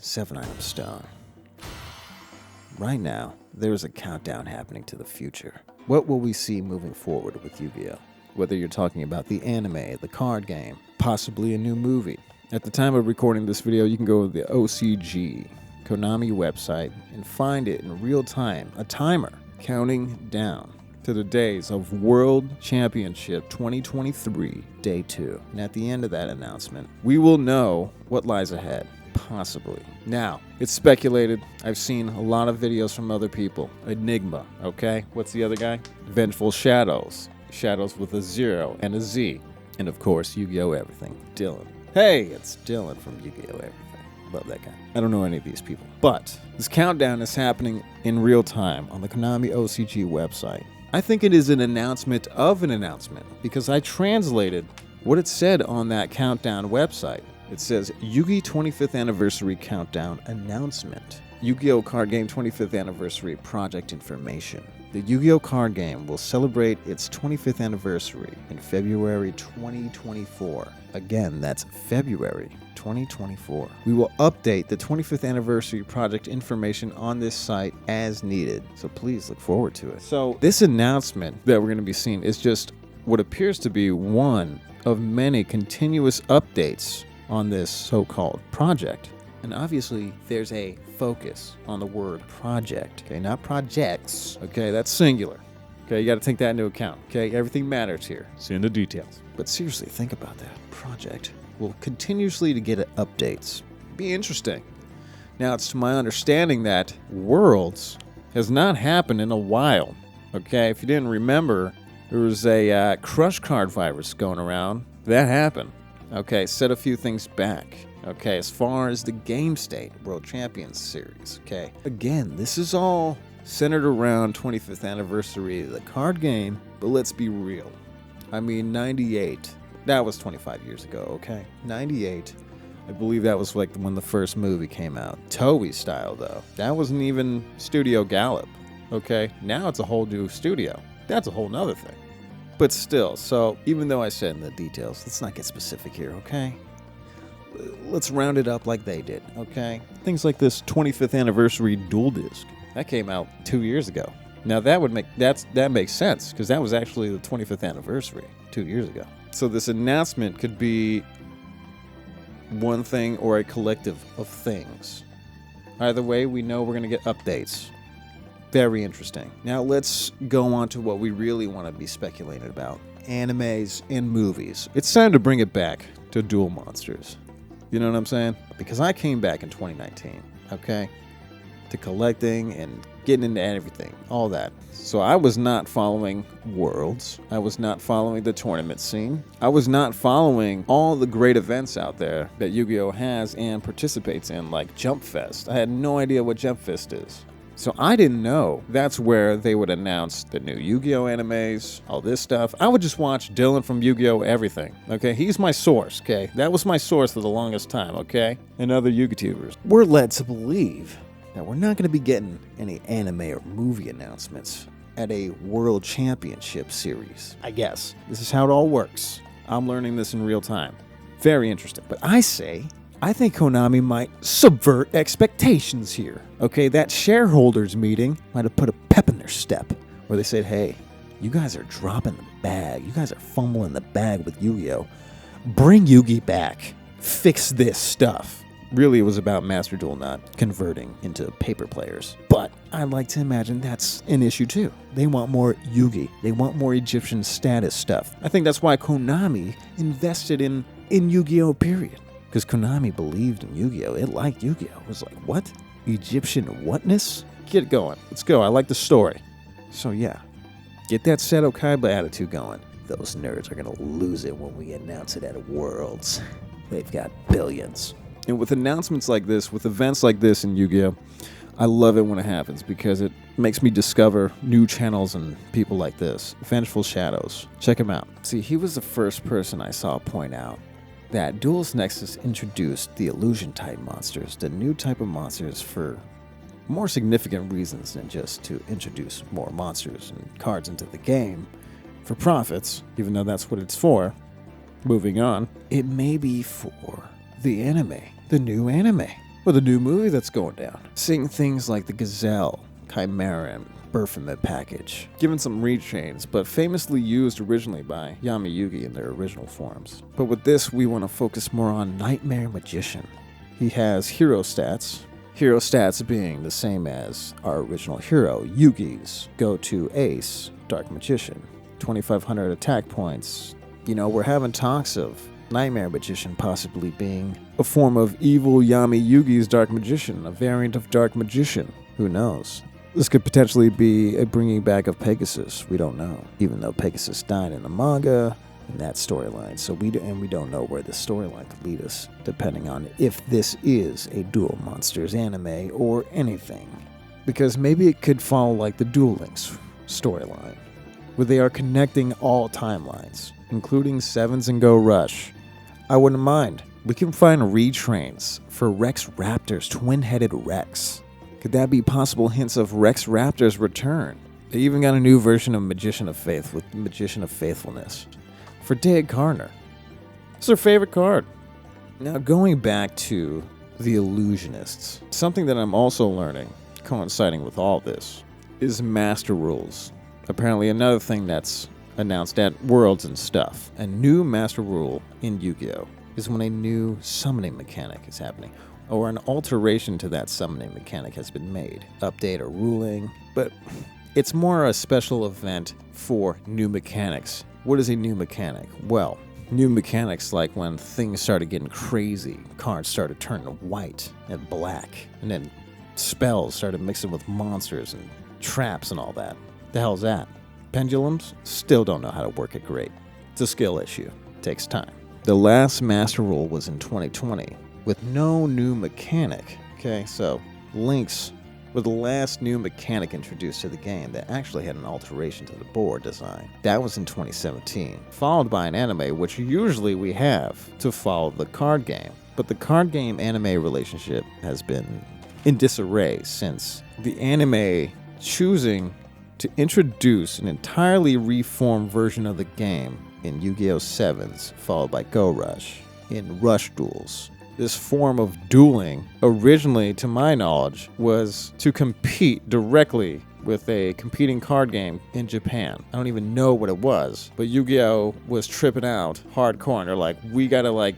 7-item stone. Right now, there is a countdown happening to the future. What will we see moving forward with Yu-Gi-Oh? Whether you're talking about the anime, the card game, possibly a new movie. At the time of recording this video, you can go to the OCG Konami website and find it in real time, a timer counting down to the days of World Championship 2023, Day 2. And at the end of that announcement, we will know what lies ahead, possibly. Now, it's speculated. I've seen a lot of videos from other people. Enigma, okay? What's the other guy? Vengeful Shadows. Shadows with a 0 and a Z. And of course, Yu-Gi-Oh! Everything. Dylan. Hey, it's Dylan from Yu-Gi-Oh! Everything. Love that guy. I don't know any of these people. But this countdown is happening in real time on the Konami OCG website. I think it is an announcement of an announcement because I translated what it said on that countdown website. It says, Yugi 25th Anniversary Countdown Announcement. Yu-Gi-Oh! Card Game 25th Anniversary Project Information. The Yu-Gi-Oh! Card game will celebrate its 25th anniversary in February 2024. Again, that's February 2024. We will update the 25th anniversary project information on this site as needed, so please look forward to it. So this announcement that we're going to be seeing is just what appears to be one of many continuous updates on this so-called project. And obviously, there's a focus on the word project, okay? Not projects, okay? That's singular, okay? You got to take that into account, okay? Everything matters here. See in the details. But seriously, think about that. Project will continuously to get updates. Be interesting. Now, it's to my understanding that Worlds has not happened in a while, okay? If you didn't remember, there was a crush card virus going around. That happened, okay? Set a few things back. Okay, as far as the game state, World Champions Series, okay? Again, this is all centered around 25th anniversary of the card game, but let's be real. I mean, 98, that was 25 years ago, okay? 98, I believe that was like when the first movie came out. Toei style, though. That wasn't even Studio Gallup, okay? Now it's a whole new studio. That's a whole nother thing. But still, so even though I said in the details, let's not get specific here, okay? Let's round it up like they did, okay? Things like this 25th anniversary dual disc that came out 2 years ago. Now that makes sense because that was actually the 25th anniversary 2 years ago. So this announcement could be one thing or a collective of things. Either way, we know we're going to get updates. Very interesting. Now let's go on to what we really want to be speculating about. Animes and movies. It's time to bring it back to Duel Monsters. You know what I'm saying? Because I came back in 2019, okay? To collecting and getting into everything, all that. So I was not following Worlds. I was not following the tournament scene. I was not following all the great events out there that Yu-Gi-Oh! Has and participates in, like Jump Fest. I had no idea what Jump Fest is. So I didn't know that's where they would announce the new Yu-Gi-Oh! Animes, all this stuff. I would just watch Dylan from Yu-Gi-Oh! Everything, okay? He's my source, okay? That was my source for the longest time, okay? And other Yu-Gi-Tubers. We're led to believe that we're not going to be getting any anime or movie announcements at a World Championship Series, I guess. This is how it all works. I'm learning this in real time. Very interesting. But I think Konami might subvert expectations here. Okay, that shareholders meeting might have put a pep in their step where they said, hey, you guys are dropping the bag. You guys are fumbling the bag with Yu-Gi-Oh! Bring Yugi back. Fix this stuff. Really, it was about Master Duel not converting into paper players. But I'd like to imagine that's an issue too. They want more Yugi. They want more Egyptian status stuff. I think that's why Konami invested in Yu-Gi-Oh! Period. Because Konami believed in Yu-Gi-Oh! It liked Yu-Gi-Oh! It was like, what? Egyptian whatness? Get going. Let's go. I like the story. So yeah, get that Seto Kaiba attitude going. Those nerds are going to lose it when we announce it at Worlds. They've got billions. And with announcements like this, with events like this in Yu-Gi-Oh!, I love it when it happens because it makes me discover new channels and people like this. Vengeful Shadows. Check him out. See, he was the first person I saw point out that Duel's Nexus introduced the illusion-type monsters, the new type of monsters, for more significant reasons than just to introduce more monsters and cards into the game for profits, even though that's what it's for. Moving on, it may be for the anime, the new anime. or the new movie that's going down. Seeing things like the Gazelle, Chimera, and Baphomet package, given some retrains, but famously used originally by Yami Yugi in their original forms. But with this, we want to focus more on Nightmare Magician. He has hero stats being the same as our original hero, Yugi's go-to ace, Dark Magician. 2,500 attack points. You know, we're having talks of Nightmare Magician possibly being a form of evil Yami Yugi's Dark Magician, a variant of Dark Magician. Who knows? This could potentially be a bringing back of Pegasus. We don't know. Even though Pegasus died in the manga in that storyline, so we don't know where this storyline could lead us, depending on if this is a Duel Monsters anime or anything. Because maybe it could follow like the Duel Links storyline, where they are connecting all timelines, including Sevens and Go Rush. I wouldn't mind. We can find retrains for Rex Raptor's twin-headed Rex. Could that be possible hints of Rex Raptor's return? They even got a new version of Magician of Faith with Magician of Faithfulness. For Dag Gardner. It's their favorite card. Now going back to the Illusionists, something that I'm also learning, coinciding with all this, is Master Rules. Apparently another thing that's announced at Worlds and stuff. A new Master Rule in Yu-Gi-Oh! Is when a new summoning mechanic is happening, or an alteration to that summoning mechanic has been made. Update or ruling, but it's more a special event for new mechanics. What is a new mechanic? Well, new mechanics like when things started getting crazy, cards started turning white and black, and then spells started mixing with monsters and traps and all that. The hell's that? Pendulums? Still don't know how to work it great. It's a skill issue. It takes time. The last Master Rule was in 2020 with no new mechanic. Okay, so Lynx were the last new mechanic introduced to the game that actually had an alteration to the board design. That was in 2017, followed by an anime, which usually we have to follow the card game. But the card game anime relationship has been in disarray since the anime choosing to introduce an entirely reformed version of the game in Yu-Gi-Oh! 7s, followed by Go Rush, in Rush Duels. This form of dueling, originally, to my knowledge, was to compete directly with a competing card game in Japan. I don't even know what it was, but Yu-Gi-Oh! Was tripping out hardcore, and they're like,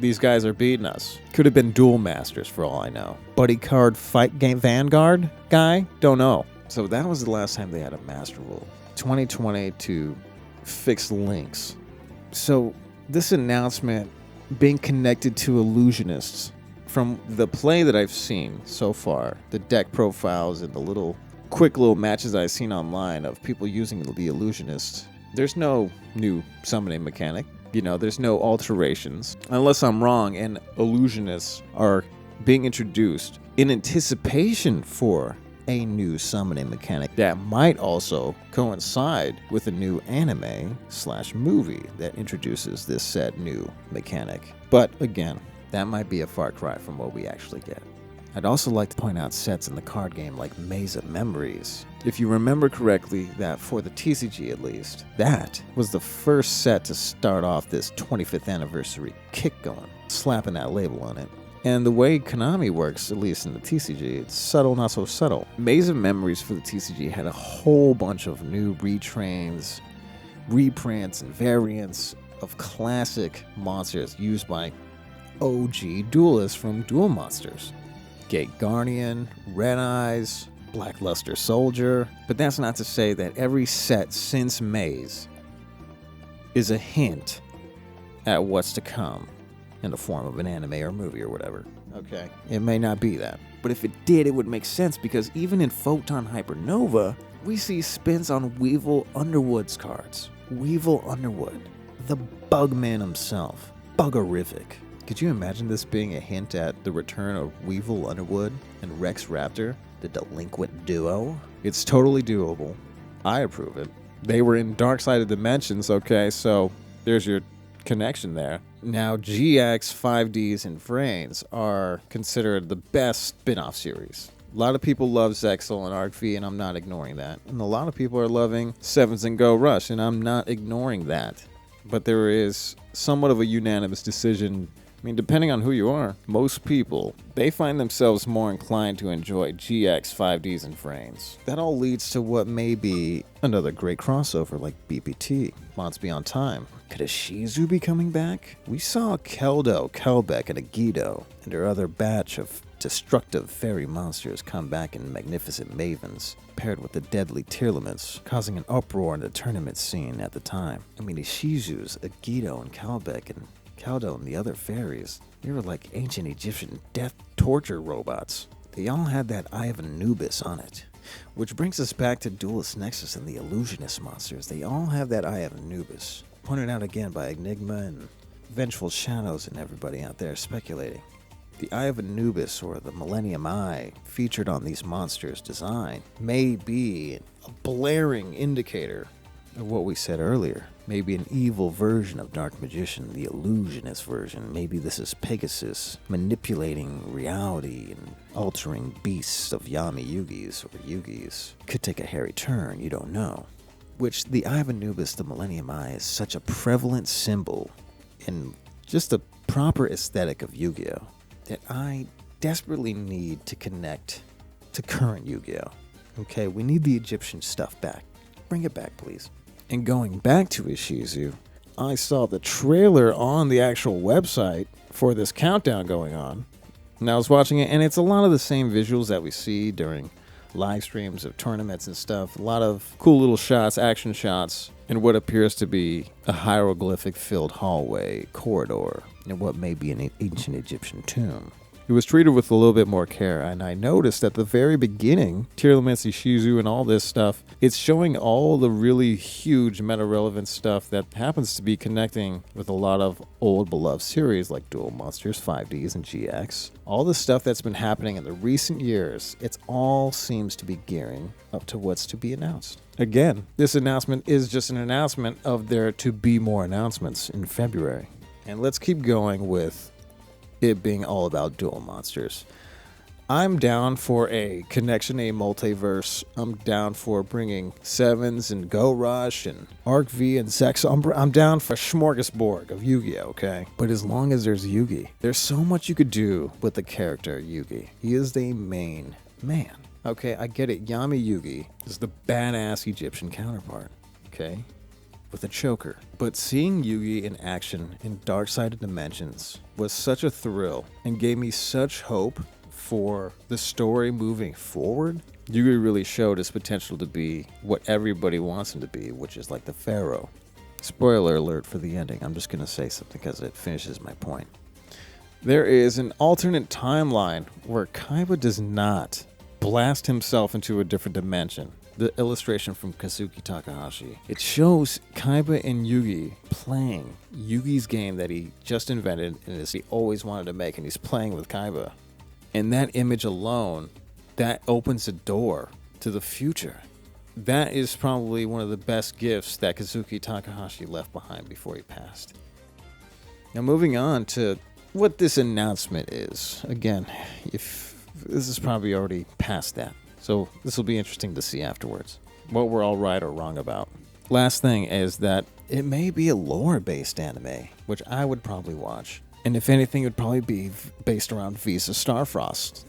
these guys are beating us. Could have been Duel Masters for all I know. Buddy card fight game Vanguard guy? Don't know. So that was the last time they had a Master Rule. 2020 to fix Lynx. So this announcement being connected to Illusionists, from the play that I've seen so far, the deck profiles and the quick little matches I've seen online of people using the Illusionists, there's no new summoning mechanic. You know, there's no alterations. Unless I'm wrong and Illusionists are being introduced in anticipation for a new summoning mechanic that might also coincide with a new anime/movie that introduces this said new mechanic. But again, that might be a far cry from what we actually get. I'd also like to point out sets in the card game like Maze of Memories. If you remember correctly, that for the TCG at least, that was the first set to start off this 25th anniversary kick going, slapping that label on it. And the way Konami works, at least in the TCG, it's subtle, not so subtle. Maze of Memories for the TCG had a whole bunch of new retrains, reprints, and variants of classic monsters used by OG duelists from Duel Monsters. Gate Guardian, Red Eyes, Blackluster Soldier. But that's not to say that every set since Maze is a hint at what's to come in the form of an anime or movie or whatever. Okay, it may not be that. But if it did, it would make sense, because even in Photon Hypernova, we see spins on Weevil Underwood's cards. Weevil Underwood, the Bugman himself, Buggerific. Could you imagine this being a hint at the return of Weevil Underwood and Rex Raptor, the delinquent duo? It's totally doable. I approve it. They were in Dark Side of Dimensions, okay, so there's your connection there. Now, GX, 5Ds, and Vrains are considered the best spin-off series. A lot of people love Zexal and Arc V, and I'm not ignoring that. And a lot of people are loving Sevens and Go Rush, and I'm not ignoring that. But there is somewhat of a unanimous decision I mean, depending on who you are, most people, they find themselves more inclined to enjoy GX 5Ds and frames. That all leads to what may be another great crossover like BPT, Monts Beyond Time. Could a Shizu be coming back? We saw Keldo, Kelbeck, and a Guido, and their other batch of destructive fairy monsters come back in magnificent mavens, paired with the deadly Tearlaments, causing an uproar in the tournament scene at the time. I mean, the Shizus, a Guido, and Kelbeck, and Keldo and the other fairies, they were like ancient Egyptian death torture robots. They all had that Eye of Anubis on it. Which brings us back to Duelist Nexus and the Illusionist monsters. They all have that Eye of Anubis. Pointed out again by Enigma and Vengeful Shadows and everybody out there speculating. The Eye of Anubis, or the Millennium Eye, featured on these monsters' design, may be a blaring indicator of what we said earlier. Maybe an evil version of Dark Magician, the illusionist version. Maybe this is Pegasus manipulating reality and altering beasts of Yami-Yugis or Yugis. Could take a hairy turn, you don't know. Which the Eye of Anubis, the Millennium Eye, is such a prevalent symbol in just the proper aesthetic of Yu-Gi-Oh! That I desperately need to connect to current Yu-Gi-Oh! Okay, we need the Egyptian stuff back. Bring it back, please. And going back to Ishizu, I saw the trailer on the actual website for this countdown going on. And I was watching it, and it's a lot of the same visuals that we see during live streams of tournaments and stuff. A lot of cool little shots, action shots, in what appears to be a hieroglyphic-filled hallway, corridor, and what may be an ancient Egyptian tomb. It was treated with a little bit more care, and I noticed at the very beginning, Tearlaments, Shizu, and all this stuff, it's showing all the really huge meta-relevant stuff that happens to be connecting with a lot of old beloved series like Duel Monsters, 5Ds, and GX. All the stuff that's been happening in the recent years, it all seems to be gearing up to what's to be announced. Again, this announcement is just an announcement of there to be more announcements in February. And let's keep going with it being all about Duel Monsters. I'm down for a connection, a multiverse. I'm down for bringing Sevens and Go Rush and Arc V and Sex. I'm down for a smorgasbord of Yu-Gi-Oh, okay? But as long as there's Yugi, there's so much you could do with the character Yugi. He is the main man. Okay, I get it. Yami Yugi is the badass Egyptian counterpart, okay? With a choker. But seeing Yugi in action in Dark-Sided Dimensions was such a thrill and gave me such hope for the story moving forward. Yugi really showed his potential to be what everybody wants him to be, which is like the Pharaoh. Spoiler alert for the ending. I'm just going to say something because it finishes my point. There is an alternate timeline where Kaiba does not blast himself into a different dimension. The illustration from Kazuki Takahashi. It shows Kaiba and Yugi playing Yugi's game that he just invented and he always wanted to make, and he's playing with Kaiba. And that image alone, that opens a door to the future. That is probably one of the best gifts that Kazuki Takahashi left behind before he passed. Now moving on to what this announcement is. Again, if this is probably already past that. So this will be interesting to see afterwards, what we're all right or wrong about. Last thing is that it may be a lore-based anime, which I would probably watch. And if anything, it would probably be based around Visa Starfrost.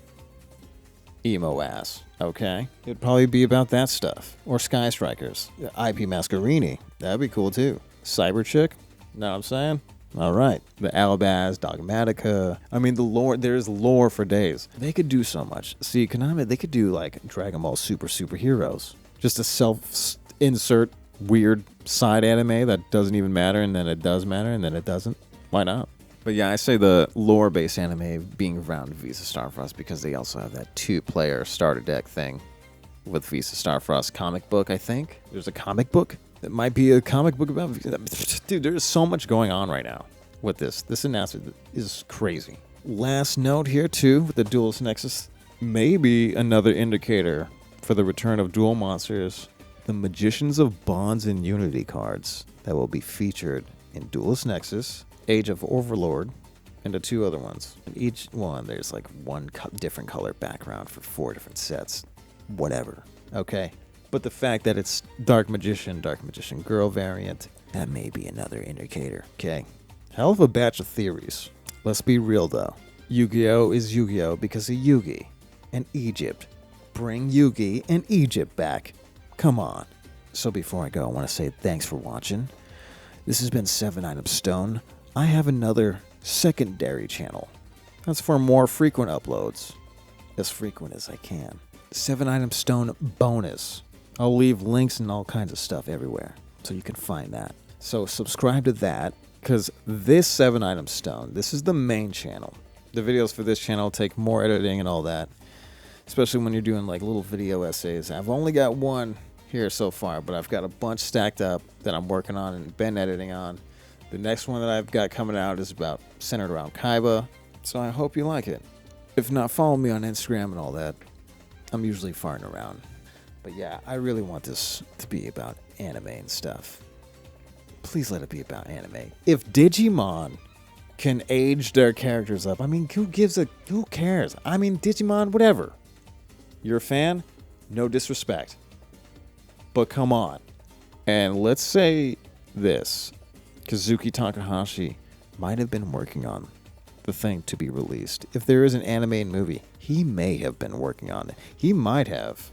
Emo ass, okay? It'd probably be about that stuff. Or Sky Strikers. IP Mascarini, that'd be cool too. Cyber Chick, know what I'm saying? All right. The Alabaz, Dogmatica. I mean, the lore, there's lore for days. They could do so much. See, Konami, they could do like Dragon Ball Superheroes. Just a self-insert weird side anime that doesn't even matter, and then it does matter, and then it doesn't. Why not? But yeah, I say the lore-based anime being around Visa Starfrost because they also have that 2-player starter deck thing with Visa Starfrost comic book, I think. There's a comic book? It might be a comic book about... Dude, there's so much going on right now with this. This announcement is crazy. Last note here, too, with the Duelist Nexus. Maybe another indicator for the return of Duel Monsters. The Magicians of Bonds and Unity cards that will be featured in Duelist Nexus, Age of Overlord, and the 2 other ones. In each one, there's like one different color background for 4 different sets. Whatever. Okay? But the fact that it's Dark Magician Girl variant, that may be another indicator. Okay. Hell of a batch of theories. Let's be real though. Yu-Gi-Oh is Yu-Gi-Oh because of Yugi and Egypt. Bring Yugi and Egypt back. Come on. So before I go, I want to say thanks for watching. This has been 7 Item Stone. I have another secondary channel. That's for more frequent uploads. As frequent as I can. 7 Item Stone bonus. I'll leave links and all kinds of stuff everywhere, so you can find that. So subscribe to that, because this 7 Item Stone, this is the main channel. The videos for this channel take more editing and all that, especially when you're doing like little video essays. I've only got one here so far, but I've got a bunch stacked up that I'm working on and been editing on. The next one that I've got coming out is about centered around Kaiba, so I hope you like it. If not, follow me on Instagram and all that. I'm usually farting around. But yeah, I really want this to be about anime and stuff. Please let it be about anime. If Digimon can age their characters up, I mean, who cares? I mean, Digimon, whatever. You're a fan? No disrespect. But come on. And let's say this. Kazuki Takahashi might have been working on the thing to be released. If there is an anime movie, he may have been working on it. He might have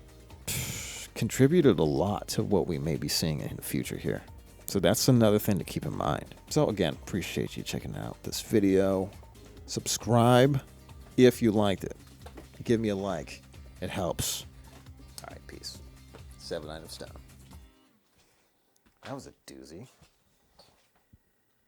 contributed a lot to what we may be seeing in the future here. So that's another thing to keep in mind. So again, appreciate you checking out this video. Subscribe if you liked it. Give me a like. It helps. All right, peace. 7 Item Stone. That was a doozy.